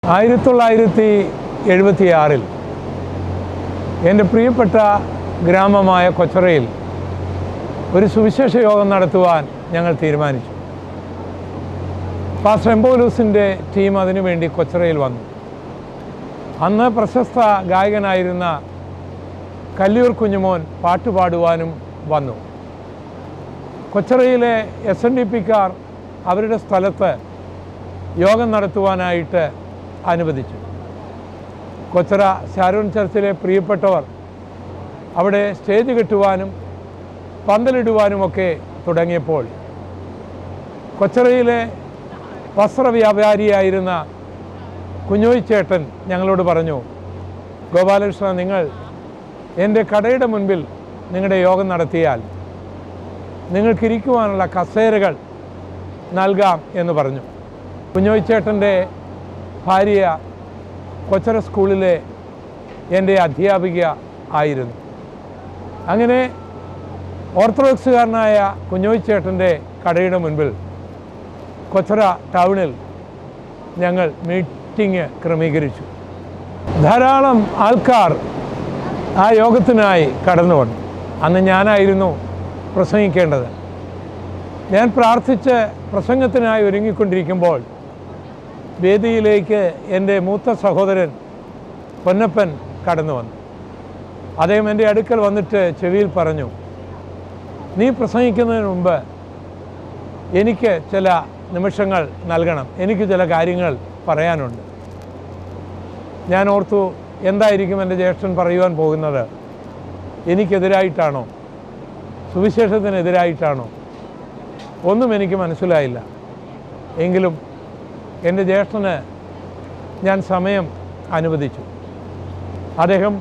1976 എൻ്റെ പ്രിയപ്പെട്ട ഗ്രാമമായ കൊച്ചറയിൽ ഒരു സുവിശേഷ യോഗം നടത്തുവാൻ ഞങ്ങൾ തീരുമാനിച്ചു. പാസ്റ്റർ എംപോലൂസിൻ്റെ ടീം അതിനുവേണ്ടി കൊച്ചറയിൽ വന്നു. അന്ന് പ്രശസ്ത ഗായകനായിരുന്ന കല്ലിയൂർ കുഞ്ഞുമോൻ പാട്ടുപാടുവാനും വന്നു. കൊച്ചറയിലെ SNDPക്കാർ അവരുടെ സ്ഥലത്ത് യോഗം നടത്തുവാനായിട്ട് അനുവദിച്ചു. കൊച്ചറ ശാരോൺ ചർച്ചിലെ പ്രിയപ്പെട്ടവർ അവിടെ സ്റ്റേജ് കെട്ടുവാനും പന്തലിടുവാനുമൊക്കെ തുടങ്ങിയപ്പോൾ കൊച്ചറയിലെ വസ്ത്രവ്യാപാരിയായിരുന്ന കുഞ്ഞോയ് ചേട്ടൻ ഞങ്ങളോട് പറഞ്ഞു, ഗോപാലകൃഷ്ണ, നിങ്ങൾ എൻ്റെ കടയുടെ മുൻപിൽ നിങ്ങളുടെ യോഗം നടത്തിയാൽ നിങ്ങൾക്കിരിക്കുവാനുള്ള കസേരകൾ നൽകാം എന്ന് പറഞ്ഞു. കുഞ്ഞോയ് ചേട്ടൻ്റെ ഭാര്യ കൊച്ചറ സ്കൂളിലെ എൻ്റെ അധ്യാപിക ആയിരുന്നു. അങ്ങനെ ഓർത്തഡോക്സുകാരനായ കുഞ്ഞോയ് ചേട്ടൻ്റെ കടയുടെ മുൻപിൽ കൊച്ചറ ടൗണിൽ ഞങ്ങൾ മീറ്റിംഗ് ക്രമീകരിച്ചു. ധാരാളം ആൾക്കാർ ആ യോഗത്തിനായി കടന്നു വന്നു. അന്ന് ഞാനായിരുന്നു പ്രസംഗിക്കേണ്ടത്. ഞാൻ പ്രാർത്ഥിച്ച് പ്രസംഗത്തിനായി ഒരുങ്ങിക്കൊണ്ടിരിക്കുമ്പോൾ വേദിയിലേക്ക് എൻ്റെ മൂത്ത സഹോദരൻ പൊന്നപ്പൻ കടന്നു വന്നു. അദ്ദേഹം എൻ്റെ അടുക്കൽ വന്നിട്ട് ചെവിയിൽ പറഞ്ഞു, നീ പ്രസംഗിക്കുന്നതിന് മുമ്പ് എനിക്ക് ചില നിമിഷങ്ങൾ നൽകണം, എനിക്ക് ചില കാര്യങ്ങൾ പറയാനുണ്ട്. ഞാൻ ഓർത്തു, എന്തായിരിക്കും എൻ്റെ ജ്യേഷ്ഠൻ പറയുവാൻ പോകുന്നത്? എനിക്കെതിരായിട്ടാണോ, സുവിശേഷത്തിനെതിരായിട്ടാണോ? ഒന്നും എനിക്ക് മനസ്സിലായില്ല. എങ്കിലും എൻ്റെ ജ്യേഷ്ഠന് ഞാൻ സമയം അനുവദിച്ചു. അദ്ദേഹം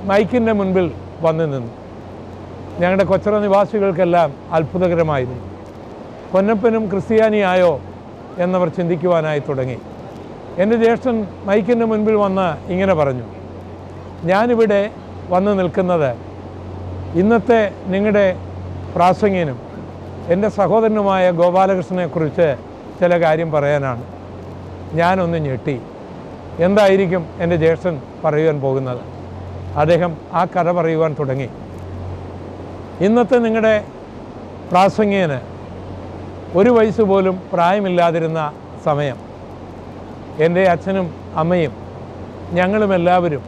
മൈക്കിൻ്റെ മുൻപിൽ വന്നു നിന്നു. ഞങ്ങളുടെ കൊച്ചറ നിവാസികൾക്കെല്ലാം അത്ഭുതകരമായിരുന്നു. പൊന്നപ്പനും ക്രിസ്ത്യാനിയായോ എന്നവർ ചിന്തിക്കുവാനായി തുടങ്ങി. എൻ്റെ ജ്യേഷ്ഠൻ മൈക്കിൻ്റെ മുൻപിൽ വന്ന് ഇങ്ങനെ പറഞ്ഞു, ഞാനിവിടെ വന്ന് നിൽക്കുന്നത് ഇന്നത്തെ നിങ്ങളുടെ പ്രാസംഗികനും എൻ്റെ സഹോദരനുമായ ഗോപാലകൃഷ്ണനെക്കുറിച്ച് ചില കാര്യം പറയാനാണ്. ഞാനൊന്ന് ഞെട്ടി. എന്തായിരിക്കും എൻ്റെ ജ്യേഷ്ഠൻ പറയുവാൻ പോകുന്നത്? അദ്ദേഹം ആ കഥ പറയുവാൻ തുടങ്ങി. ഇന്നത്തെ നിങ്ങളുടെ പ്രാസംഗികന് 1 വയസ്സ് പോലും പ്രായമില്ലാതിരുന്ന സമയം എൻ്റെ അച്ഛനും അമ്മയും ഞങ്ങളും എല്ലാവരും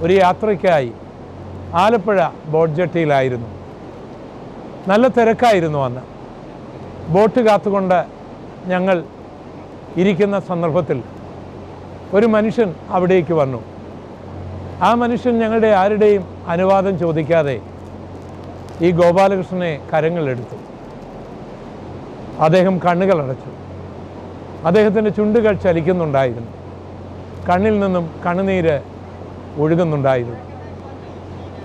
ഒരു യാത്രയ്ക്കായി ആലപ്പുഴ ബോട്ട് ജെട്ടിയിലായിരുന്നു. നല്ല തിരക്കായിരുന്നു അന്ന്. ബോട്ട് കാത്തുകൊണ്ട് ഞങ്ങൾ ഇരിക്കുന്ന സന്ദർഭത്തിൽ ഒരു മനുഷ്യൻ അവിടേക്ക് വന്നു. ആ മനുഷ്യൻ ഞങ്ങളുടെ ആരുടെയും അനുവാദം ചോദിക്കാതെ ഈ ഗോപാലകൃഷ്ണനെ കരങ്ങളെടുത്തു. അദ്ദേഹം കണ്ണുകൾ അടച്ചു. അദ്ദേഹത്തിൻ്റെ ചുണ്ടുകൾ ചലിക്കുന്നുണ്ടായിരുന്നു. കണ്ണിൽ നിന്നും കണ്ണുനീര് ഒഴുകുന്നുണ്ടായിരുന്നു.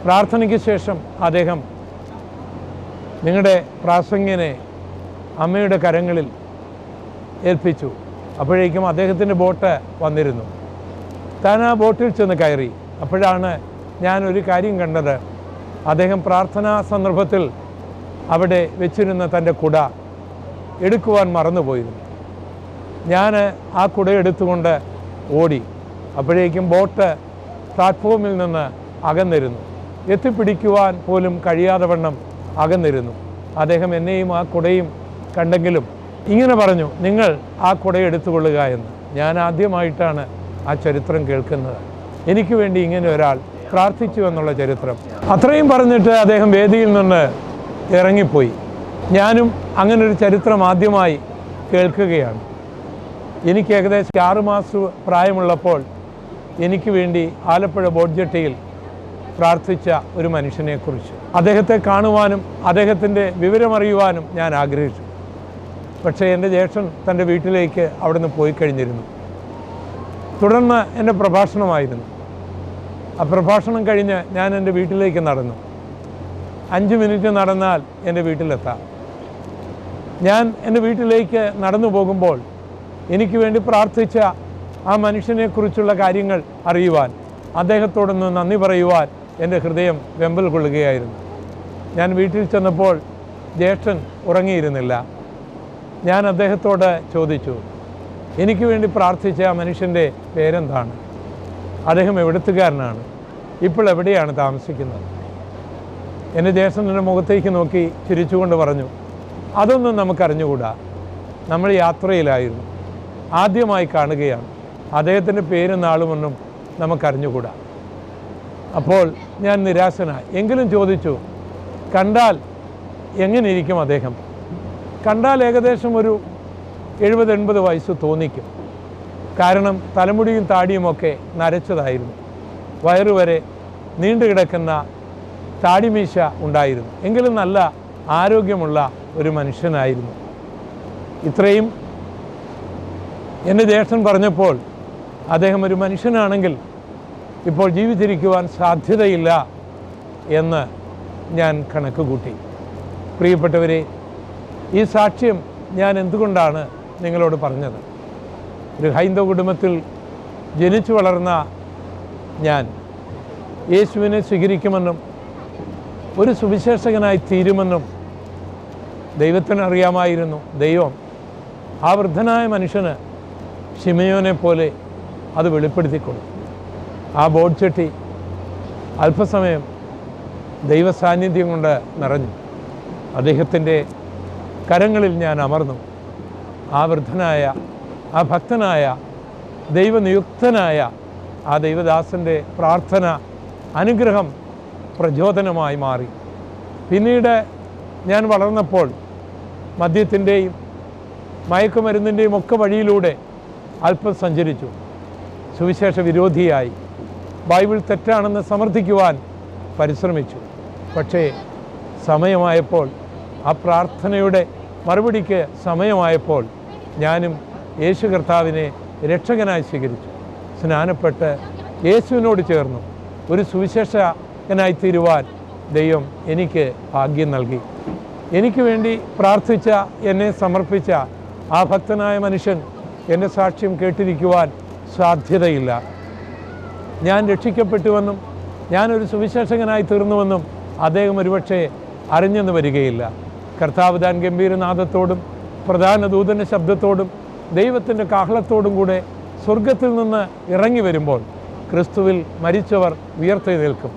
പ്രാർത്ഥനയ്ക്ക് ശേഷം അദ്ദേഹം നിങ്ങളുടെ പ്രാസംഗികനെ അമ്മയുടെ കരങ്ങളിൽ ഏൽപ്പിച്ചു. അപ്പോഴേക്കും അദ്ദേഹത്തിൻ്റെ ബോട്ട് വന്നിരുന്നു. താൻ ആ ബോട്ടിൽ ചെന്ന് കയറി. അപ്പോഴാണ് ഞാൻ ഒരു കാര്യം കണ്ടത്. അദ്ദേഹം പ്രാർത്ഥനാ സന്ദർഭത്തിൽ അവിടെ വെച്ചിരുന്ന തൻ്റെ കുട എടുക്കുവാൻ മറന്നുപോയിരുന്നു. ഞാൻ ആ കുട എടുത്തുകൊണ്ട് ഓടി. അപ്പോഴേക്കും ബോട്ട് പ്ലാറ്റ്ഫോമിൽ നിന്ന് അകന്നിരുന്നു. എത്തിപ്പിടിക്കുവാൻ പോലും കഴിയാതെ വണ്ണം അകന്നിരുന്നു. അദ്ദേഹം എന്നെയും ആ കുടയും കണ്ടെങ്കിലും ഇങ്ങനെ പറഞ്ഞു, നിങ്ങൾ ആ കുട എടുത്തുകൊള്ളുക എന്ന്. ഞാൻ ആദ്യമായിട്ടാണ് ആ ചരിത്രം കേൾക്കുന്നത്. എനിക്ക് വേണ്ടി ഇങ്ങനെ ഒരാൾ പ്രാർത്ഥിച്ചു എന്നുള്ള ചരിത്രം. അത്രയും പറഞ്ഞിട്ട് അദ്ദേഹം വേദിയിൽ നിന്ന് ഇറങ്ങിപ്പോയി. ഞാനും അങ്ങനൊരു ചരിത്രം ആദ്യമായി കേൾക്കുകയാണ്. എനിക്ക് ഏകദേശം 6 മാസം പ്രായമുള്ളപ്പോൾ എനിക്ക് വേണ്ടി ആലപ്പുഴ ബോട്ട് ജെട്ടിയിൽ പ്രാർത്ഥിച്ച ഒരു മനുഷ്യനെക്കുറിച്ച് അദ്ദേഹത്തെ കാണുവാനും അദ്ദേഹത്തിൻ്റെ വിവരമറിയുവാനും ഞാൻ ആഗ്രഹിച്ചു. പക്ഷേ എൻ്റെ ജ്യേഷ്ഠൻ തൻ്റെ വീട്ടിലേക്ക് അവിടെ നിന്ന് പോയി കഴിഞ്ഞിരുന്നു. തുടർന്ന് എൻ്റെ പ്രഭാഷണമായിരുന്നു. ആ പ്രഭാഷണം കഴിഞ്ഞ് ഞാൻ എൻ്റെ വീട്ടിലേക്ക് നടന്നു. 5 മിനിറ്റ് നടന്നാൽ എൻ്റെ വീട്ടിലെത്താം. ഞാൻ എൻ്റെ വീട്ടിലേക്ക് നടന്നു പോകുമ്പോൾ എനിക്ക് വേണ്ടി പ്രാർത്ഥിച്ച ആ മനുഷ്യനെക്കുറിച്ചുള്ള കാര്യങ്ങൾ അറിയുവാൻ, അദ്ദേഹത്തോടൊന്ന് നന്ദി പറയുവാൻ എൻ്റെ ഹൃദയം വെമ്പൽ കൊള്ളുകയായിരുന്നു. ഞാൻ വീട്ടിൽ ചെന്നപ്പോൾ ജ്യേഷ്ഠൻ ഉറങ്ങിയിരുന്നില്ല. ഞാൻ അദ്ദേഹത്തോട് ചോദിച്ചു, എനിക്ക് വേണ്ടി പ്രാർത്ഥിച്ച ആ മനുഷ്യൻ്റെ പേരെന്താണ്? അദ്ദേഹം എവിടത്തുകാരനാണ്? ഇപ്പോൾ എവിടെയാണ് താമസിക്കുന്നത്? എൻ്റെ ജ്യേഷ്ഠൻ്റെ മുഖത്തേക്ക് നോക്കി ചിരിച്ചുകൊണ്ട് പറഞ്ഞു, അതൊന്നും നമുക്കറിഞ്ഞുകൂടാ. നമ്മൾ യാത്രയിലായിരുന്നു, ആദ്യമായി കാണുകയാണ്. അദ്ദേഹത്തിൻ്റെ പേരും നാളുമൊന്നും നമുക്കറിഞ്ഞുകൂടാ. അപ്പോൾ ഞാൻ നിരാശനായി. എങ്കിലും ചോദിച്ചു, കണ്ടാൽ എങ്ങനെ ഇരിക്കും അദ്ദേഹം? കണ്ടാൽ ഏകദേശം ഒരു 70-80 വയസ്സ് തോന്നിക്കും. കാരണം തലമുടിയും താടിയുമൊക്കെ നരച്ചതായിരുന്നു. വയറുവരെ നീണ്ടുകിടക്കുന്ന താടിമീശ ഉണ്ടായിരുന്നു. എങ്കിലും നല്ല ആരോഗ്യമുള്ള ഒരു മനുഷ്യനായിരുന്നു. ഇത്രയും എൻ്റെ ജ്യേഷ്ഠൻ പറഞ്ഞപ്പോൾ അദ്ദേഹം ഒരു മനുഷ്യനാണെങ്കിൽ ഇപ്പോൾ ജീവിച്ചിരിക്കുവാൻ സാധ്യതയില്ല എന്ന് ഞാൻ കണക്ക് കൂട്ടി. പ്രിയപ്പെട്ടവരെ, ഈ സാക്ഷ്യം ഞാൻ എന്തുകൊണ്ടാണ് നിങ്ങളോട് പറഞ്ഞത്? ഒരു ഹൈന്ദവ കുടുംബത്തിൽ ജനിച്ചു വളർന്ന ഞാൻ യേശുവിനെ സ്വീകരിക്കുമെന്നും ഒരു സുവിശേഷകനായി തീരുമെന്നും ദൈവത്തിന് അറിയാമായിരുന്നു. ദൈവം ആ വൃദ്ധനായ മനുഷ്യന് ശിമയോനെ പോലെ അത് വെളിപ്പെടുത്തിക്കൊടുത്തു. ആ ബോട്ട് ചട്ടി അല്പസമയം ദൈവ സാന്നിധ്യം കൊണ്ട് നിറഞ്ഞു. അദ്ദേഹത്തിൻ്റെ കരങ്ങളിൽ ഞാൻ അമർന്നു. ആ വൃദ്ധനായ, ആ ഭക്തനായ, ദൈവനിയുക്തനായ ആ ദൈവദാസൻ്റെ പ്രാർത്ഥന, അനുഗ്രഹം പ്രചോദനമായി മാറി. പിന്നീട് ഞാൻ വളർന്നപ്പോൾ മദ്യത്തിൻ്റെയും മയക്കുമരുന്നിൻ്റെയും ഒക്കെ വഴിയിലൂടെ അല്പം സഞ്ചരിച്ചു. സുവിശേഷ വിരോധിയായി ബൈബിൾ തെറ്റാണെന്ന് സമർത്ഥിക്കുവാൻ പരിശ്രമിച്ചു. പക്ഷേ സമയമായപ്പോൾ, ആ പ്രാർത്ഥനയുടെ മറുപടിക്ക് സമയമായപ്പോൾ ഞാനും യേശു കർത്താവിനെ രക്ഷകനായി സ്വീകരിച്ചു. സ്നാനപ്പെട്ട് യേശുവിനോട് ചേർന്നു. ഒരു സുവിശേഷകനായി തീരുവാൻ ദൈവം എനിക്ക് ഭാഗ്യം നൽകി. എനിക്ക് വേണ്ടി പ്രാർത്ഥിച്ച, എന്നെ സമർപ്പിച്ച ആ ഭക്തനായ മനുഷ്യൻ എൻ്റെ സാക്ഷ്യം കേട്ടിരിക്കുവാൻ സാധ്യതയില്ല. ഞാൻ രക്ഷിക്കപ്പെട്ടുവെന്നും ഞാനൊരു സുവിശേഷകനായി തീർന്നുവെന്നും അദ്ദേഹം ഒരുപക്ഷെ അറിഞ്ഞെന്ന് വരികയില്ല. കർത്താവ് താൻ ഗംഭീരനാദത്തോടും പ്രധാന ദൂതൻ്റെ ശബ്ദത്തോടും ദൈവത്തിൻ്റെ കാഹളത്തോടും കൂടെ സ്വർഗത്തിൽ നിന്ന് ഇറങ്ങി വരുമ്പോൾ ക്രിസ്തുവിൽ മരിച്ചവർ ഉയർത്തെഴുന്നേൽക്കും.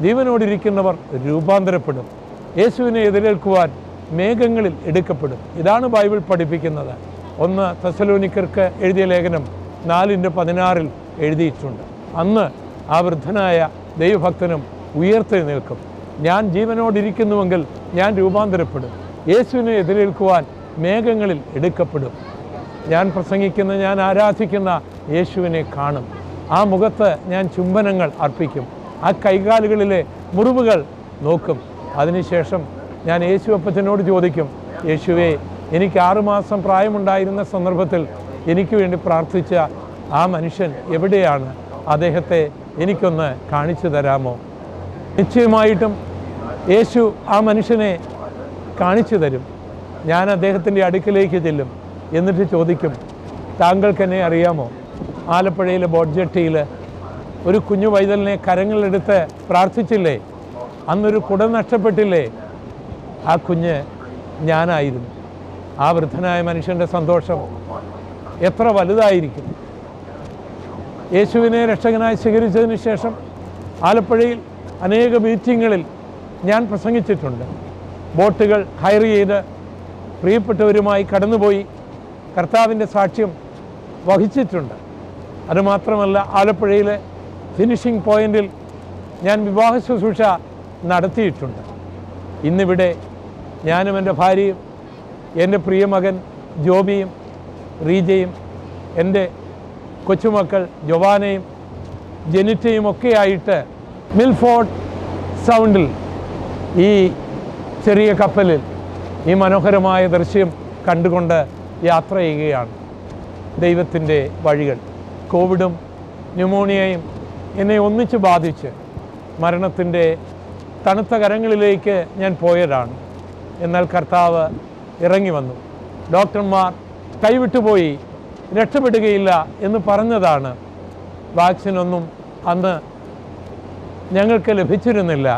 ജീവനോടിരിക്കുന്നവർ രൂപാന്തരപ്പെടും. യേശുവിനെ എതിരേൽക്കുവാൻ മേഘങ്ങളിൽ എടുക്കപ്പെടും. ഇതാണ് ബൈബിൾ പഠിപ്പിക്കുന്നത്. 1 തെസ്സലോനിക്കർക്ക് എഴുതിയ ലേഖനം 4:16 എഴുതിയിട്ടുണ്ട്. അന്ന് ആ വൃദ്ധനായ ദൈവഭക്തനും ഉയർത്തെഴുന്നേൽക്കും. ഞാൻ ജീവനോടിരിക്കുന്നുവെങ്കിൽ ഞാൻ രൂപാന്തരപ്പെടും. യേശുവിനെ എതിരേൽക്കുവാൻ മേഘങ്ങളിൽ എടുക്കപ്പെടും. ഞാൻ പ്രസംഗിക്കുന്ന, ഞാൻ ആരാധിക്കുന്ന യേശുവിനെ കാണും. ആ മുഖത്ത് ഞാൻ ചുംബനങ്ങൾ അർപ്പിക്കും. ആ കൈകാലുകളിലെ മുറിവുകൾ നോക്കും. അതിനുശേഷം ഞാൻ യേശു അപ്പച്ചനോട് ചോദിക്കും, യേശുവേ, എനിക്ക് 6 മാസം പ്രായമുണ്ടായിരുന്ന സന്ദർഭത്തിൽ എനിക്ക് വേണ്ടി പ്രാർത്ഥിച്ച ആ മനുഷ്യൻ എവിടെയാണ്? അദ്ദേഹത്തെ എനിക്കൊന്ന് കാണിച്ചു തരാമോ? നിശ്ചയമായിട്ടും യേശു ആ മനുഷ്യനെ കാണിച്ചു തരും. ഞാൻ അദ്ദേഹത്തിൻ്റെ അടുക്കിലേക്ക് ചെല്ലും. എന്നിട്ട് ചോദിക്കും, താങ്കൾക്കെന്നെ അറിയാമോ? ആലപ്പുഴയിലെ ബോട്ട് ജെട്ടിയിൽ ഒരു കുഞ്ഞു പൈതലിനെ കരങ്ങളിലെടുത്ത് പ്രാർത്ഥിച്ചില്ലേ? അന്നൊരു കുടം നഷ്ടപ്പെട്ടില്ലേ? ആ കുഞ്ഞ് ഞാനായിരുന്നു. ആ വൃദ്ധനായ മനുഷ്യൻ്റെ സന്തോഷം എത്ര വലുതായിരിക്കും! യേശുവിനെ രക്ഷകനായി സ്വീകരിച്ചതിന് ശേഷം ആലപ്പുഴയിൽ അനേക മീറ്റിങ്ങുകളിൽ ഞാൻ പ്രസംഗിച്ചിട്ടുണ്ട്. ബോട്ടുകൾ ഹയർ ചെയ്ത് പ്രിയപ്പെട്ടവരുമായി കടന്നുപോയി കർത്താവിൻ്റെ സാക്ഷ്യം വഹിച്ചിട്ടുണ്ട്. അതുമാത്രമല്ല, ആലപ്പുഴയിലെ ഫിനിഷിംഗ് പോയിൻറ്റിൽ ഞാൻ വിവാഹ ശുശ്രൂഷ നടത്തിയിട്ടുണ്ട്. ഇന്നിവിടെ ഞാനും എൻ്റെ ഭാര്യയും എൻ്റെ പ്രിയമകൻ ജോബിയും റീജയും എൻ്റെ കൊച്ചുമക്കൾ ജൊവാനയും ജെനിറ്റയും ഒക്കെയായിട്ട് മിൽഫോർഡ് സൗണ്ടിൽ ഈ ചെറിയ കപ്പലിൽ ഈ മനോഹരമായ ദൃശ്യം കണ്ടുകൊണ്ട് യാത്ര ചെയ്യുകയാണ്. ദൈവത്തിൻ്റെ വഴികൾ. കോവിഡും ന്യൂമോണിയയും എന്നെ ഒന്നിച്ച് ബാധിച്ച് മരണത്തിൻ്റെ തണുത്ത കരങ്ങളിലേക്ക് ഞാൻ പോയതാണ്. എന്നാൽ കർത്താവ് ഇറങ്ങി വന്നു. ഡോക്ടർമാർ കൈവിട്ടുപോയി, രക്ഷപ്പെടുകയില്ല എന്ന് പറഞ്ഞതാണ്. വാക്സിനൊന്നും അന്ന് ഞങ്ങൾക്ക് ലഭിച്ചിരുന്നില്ല.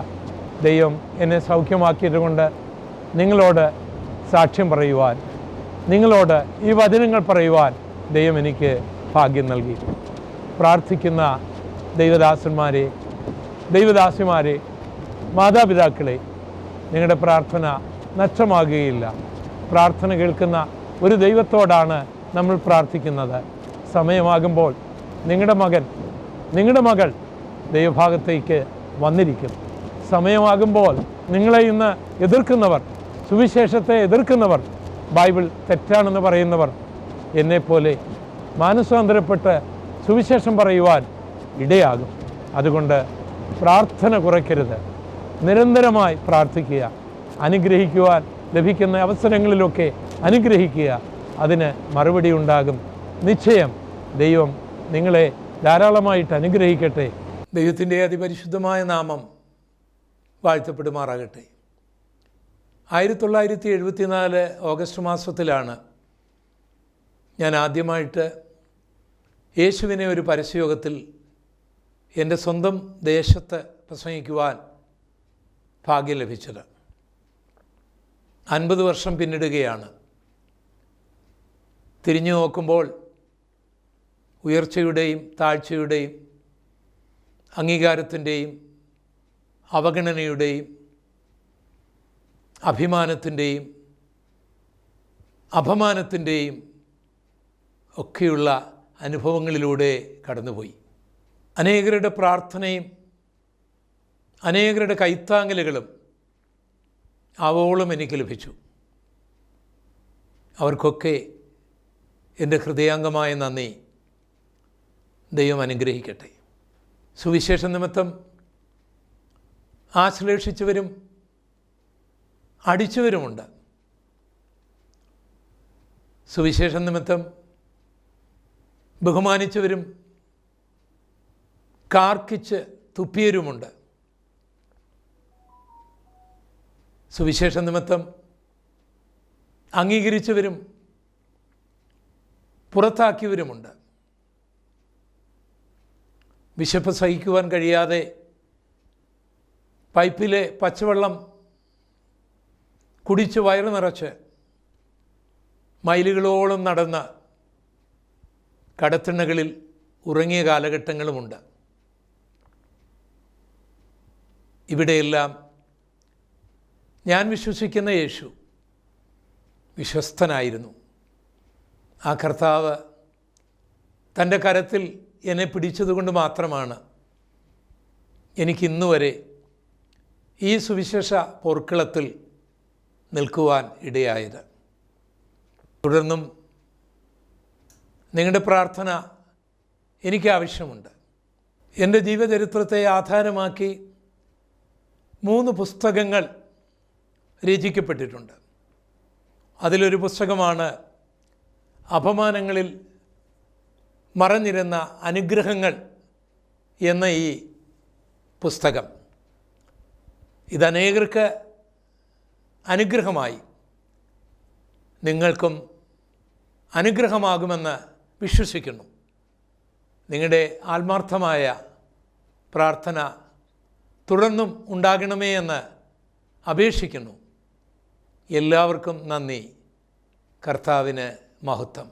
ദൈവം എന്നെ സൗഖ്യമാക്കിയതുകൊണ്ട് നിങ്ങളോട് സാക്ഷ്യം പറയുവാൻ, നിങ്ങളോട് ഈ വചനങ്ങൾ പറയുവാൻ ദൈവം എനിക്ക് ഭാഗ്യം നൽകി. പ്രാർത്ഥിക്കുന്ന ദൈവദാസന്മാരെ, ദൈവദാസിമാരെ, മാതാപിതാക്കളെ, നിങ്ങളുടെ പ്രാർത്ഥന നഷ്ടമാകുകയില്ല. പ്രാർത്ഥന കേൾക്കുന്ന ഒരു ദൈവത്തോടാണ് നമ്മൾ പ്രാർത്ഥിക്കുന്നത്. സമയമാകുമ്പോൾ നിങ്ങളുടെ മകൻ, നിങ്ങളുടെ മകൾ ദൈവഭാഗത്തേക്ക് വന്നിരിക്കും. സമയമാകുമ്പോൾ നിങ്ങളെ ഇന്ന് എതിർക്കുന്നവർ, സുവിശേഷത്തെ എതിർക്കുന്നവർ, ബൈബിൾ തെറ്റാണെന്ന് പറയുന്നവർ എന്നെപ്പോലെ മാനസാന്തരപ്പെട്ട് സുവിശേഷം പറയുവാൻ ഇടയാകും. അതുകൊണ്ട് പ്രാർത്ഥന കുറയ്ക്കരുത്. നിരന്തരമായി പ്രാർത്ഥിക്കുക. അനുഗ്രഹിക്കുവാൻ ലഭിക്കുന്ന അവസരങ്ങളിലൊക്കെ അനുഗ്രഹിക്കുക. അതിന് മറുപടി ഉണ്ടാകും. നിശ്ചയം ദൈവം നിങ്ങളെ ധാരാളമായിട്ട് അനുഗ്രഹിക്കട്ടെ. ദൈവത്തിൻ്റെ അതിപരിശുദ്ധമായ നാമം വാഴ്ത്തപ്പെടുമാറാകട്ടെ. 1974 ഓഗസ്റ്റ് മാസത്തിലാണ് ഞാൻ ആദ്യമായിട്ട് യേശുവിനെ ഒരു പരസ്യയോഗത്തിൽ എൻ്റെ സ്വന്തം ദേശത്ത് പ്രസംഗിക്കുവാൻ ഭാഗ്യം ലഭിച്ചത്. 50 വർഷം പിന്നിടുകയാണ്. തിരിഞ്ഞു നോക്കുമ്പോൾ ഉയർച്ചയുടെയും താഴ്ചയുടെയും അംഗീകാരത്തിൻ്റെയും അവഗണനയുടെയും അഭിമാനത്തിൻ്റെയും അപമാനത്തിൻ്റെയും ഒക്കെയുള്ള അനുഭവങ്ങളിലൂടെ കടന്നുപോയി. അനേകരുടെ പ്രാർത്ഥനയും അനേകരുടെ കൈത്താങ്ങലുകളും ആവോളം എനിക്ക് ലഭിച്ചു. അവർക്കൊക്കെ എൻ്റെ ഹൃദയാംഗമായ നന്ദി ദൈവം അനുഗ്രഹിക്കട്ടെ. സുവിശേഷ നിമിത്തം ആശ്ലേഷിച്ചവരും അടിച്ചവരുമുണ്ട്. സുവിശേഷ നിമിത്തം ബഹുമാനിച്ചവരും കാർക്കിച്ച് തുപ്പിയവരുമുണ്ട്. സുവിശേഷ നിമിത്തം അംഗീകരിച്ചവരും പുറത്താക്കിയവരുമുണ്ട്. വിശപ്പ് സഹിക്കുവാൻ കഴിയാതെ പൈപ്പിലെ പച്ചവെള്ളം കുടിച്ച് വയറ് നിറച്ച് മൈലുകളോളം നടന്ന് കടത്തിണ്ണകളിൽ ഉറങ്ങിയ കാലഘട്ടങ്ങളുമുണ്ട്. ഇവിടെയെല്ലാം ഞാൻ വിശ്വസിക്കുന്ന യേശു വിശ്വസ്തനായിരുന്നു. ആ കർത്താവ് തൻ്റെ കരത്തിൽ എന്നെ പിടിച്ചതുകൊണ്ട് മാത്രമാണ് എനിക്കിന്നുവരെ ഈ സുവിശേഷ പോർക്കളത്തിൽ നിൽക്കുവാൻ ഇടയായത്. തുടർന്നും നിങ്ങളുടെ പ്രാർത്ഥന എനിക്ക് ആവശ്യമുണ്ട്. എൻ്റെ ജീവചരിത്രത്തെ ആധാരമാക്കി 3 പുസ്തകങ്ങൾ രചിക്കപ്പെട്ടിട്ടുണ്ട്. അതിലൊരു പുസ്തകമാണ് അപമാനങ്ങളിൽ മറഞ്ഞിരുന്ന അനുഗ്രഹങ്ങൾ എന്ന ഈ പുസ്തകം. ഇതനേകർക്ക് അനുഗ്രഹമായി, നിങ്ങൾക്കും അനുഗ്രഹമാകുമെന്ന് വിശ്വസിക്കുന്നു. നിങ്ങളുടെ ആത്മാർത്ഥമായ പ്രാർത്ഥന തുടർന്നും ഉണ്ടാകണമേ എന്ന് അപേക്ഷിക്കുന്നു. എല്ലാവർക്കും നന്ദി. കർത്താവിന് മഹത്വം.